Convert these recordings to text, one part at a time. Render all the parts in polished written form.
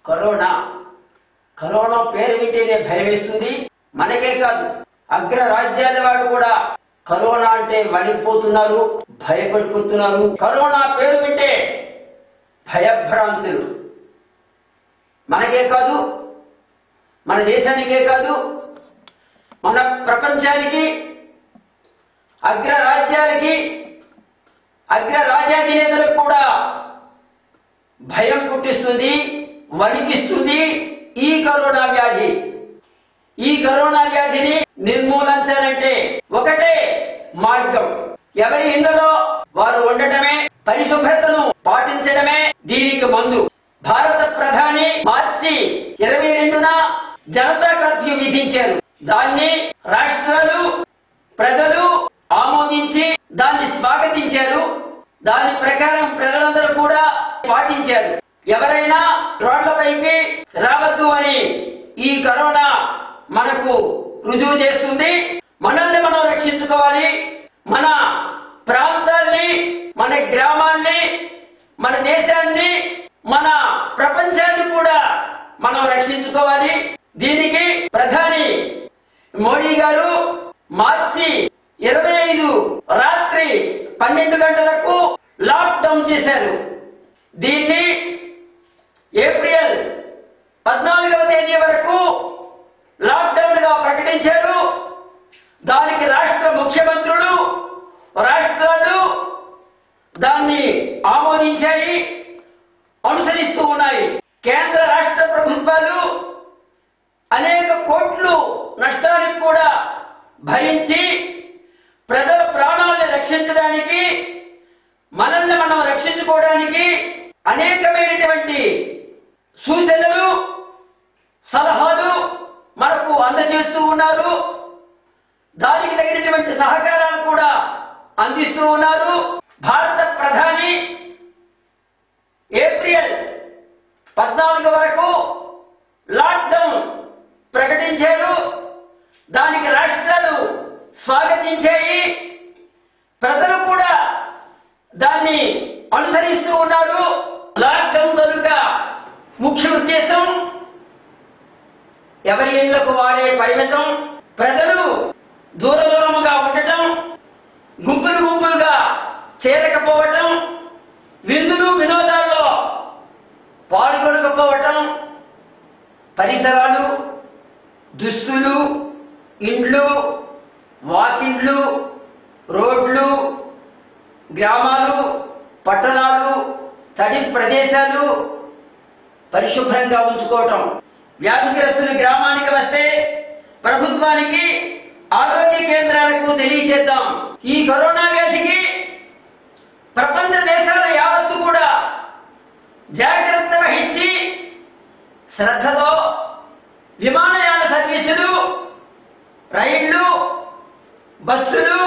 Corona corona పేరు వింటేనే భయం వేస్తుంది. మనకే కాదు, అగ్ర రాజ్యాల వాడు కూడా కరోనా అంటే వణికిపోతున్నారు, భయపడిపోతున్నారు. కరోనా పేరు వింటే భయభ్రాంతులు. మనకే కాదు, మన దేశానికే కాదు, మన ప్రపంచానికి, అగ్ర రాజ్యాలకి, అగ్ర రాజ్యాధినేతలకు కూడా భయం పుట్టిస్తుంది, వణికిస్తుంది ఈ కరోనా వ్యాధి. ఈ కరోనా వ్యాధిని నిర్మూలించాలంటే ఒకటే మార్గం, ఎవరి ఇళ్లలో వారు ఉండటమే, పరిశుభ్రతను పాటించడమే దీనికి మందు. భారత ప్రధాని మార్చి 22న జనతా కర్ఫ్యూ విధించారు. దాన్ని రాష్ట్రాలు, ప్రజలు ఆమోదించి దాన్ని స్వాగతించారు. దాని ప్రకారం ప్రజలందరూ కూడా పాటించారు. ఎవరైనా రోడ్లపైకి రావద్దు అని ఈ కరోనా మనకు రుజువు చేస్తుంది. మనల్ని మనం రక్షించుకోవాలి. మన ప్రాంతాన్ని, మన గ్రామాన్ని, మన దేశాన్ని, మన ప్రపంచాన్ని కూడా మనం రక్షించుకోవాలి. దీనికి ప్రధాని మోడీ గారు మార్చి 25 రాత్రి 12 గంటలకు లాక్డౌన్ చేశారు. దీన్ని ఏప్రిల్ 14వ తేదీ వరకు లాక్డౌన్ గా ప్రకటించారు. దానికి రాష్ట్ర ముఖ్యమంత్రులు, రాష్ట్రాలు దాన్ని ఆమోదించాయి, అనుసరిస్తూ ఉన్నాయి. కేంద్ర రాష్ట్ర ప్రభుత్వాలు అనేక కోట్లు నష్టానికి కూడా భరించి ప్రజల ప్రాణాలను రక్షించడానికి, మనల్ని మనం రక్షించుకోవడానికి అనేకమైనటువంటి సూచనలు, సలహాలు మనకు అందజేస్తూ ఉన్నారు. దానికి తగినటువంటి సహకారాలు కూడా అందిస్తూ ఉన్నారు. భారత ప్రధాని ఏప్రిల్ 14 వరకు లాక్డౌన్ ప్రకటించారు. దానికి రాష్ట్రాలు స్వాగతించాయి, ప్రజలు కూడా దాన్ని అనుసరిస్తూ ఉన్నారు. లాక్డౌన్ కనుక ముఖ్య ఉద్దేశం ఎవరి ఇళ్లకు వారే పరిమితం, ప్రజలు దూరముగా ఉండటం, గుంపులు గుంపులుగా చేరకపోవటం, విందులు వినోదాల్లో పాల్గొనకపోవటం, పరిసరాలు, దుస్తులు, ఇండ్లు, వాకిండ్లు, రోడ్లు, గ్రామాలు, పట్టణాలు, తడి ప్రదేశాలు పరిశుభ్రంగా ఉంచుకోవటం. వ్యాధిగ్రస్తులు గ్రామానికి వస్తే ప్రభుత్వానికి, ఆరోగ్య కేంద్రాలకు తెలియజేద్దాం. ఈ కరోనా వ్యాధికి ప్రపంచ దేశాల యావత్తు కూడా జాగ్రత్త వహించి శ్రద్ధతో విమానయాన సర్వీసులు, రైళ్లు, బస్సులు,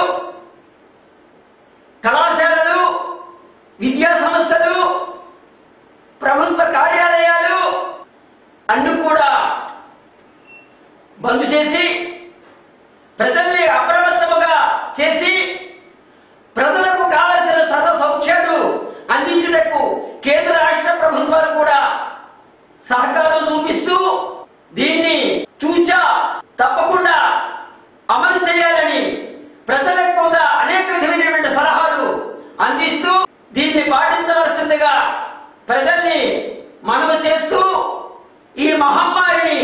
కళాశాలలు, విద్యా సంస్థలు, ప్రభుత్వ కార్యాలయాలు అన్ని కూడా బంద్ చేసి ప్రజల్ని అప్రమత్తముగా చేసి ప్రజలకు కావలసిన సర్వ సౌఖ్యాలు అందించుటకు కేంద్ర రాష్ట్ర ప్రభుత్వాలు కూడా సహకారం చూపిస్తూ దీన్ని తూచా తప్పకుండా అమలు చేయాలని ప్రజలకు కూడా అనేక విధమైనటువంటి సలహాలు అందిస్తూ దీన్ని పాటించవలసిందిగా ప్రజల్ని మనవి చేస్తూ ఈ మహమ్మారిని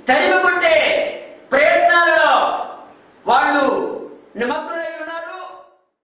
తరిమికొట్టే ప్రయత్నాలలో వాళ్ళు నిమగ్నులై ఉన్నారు.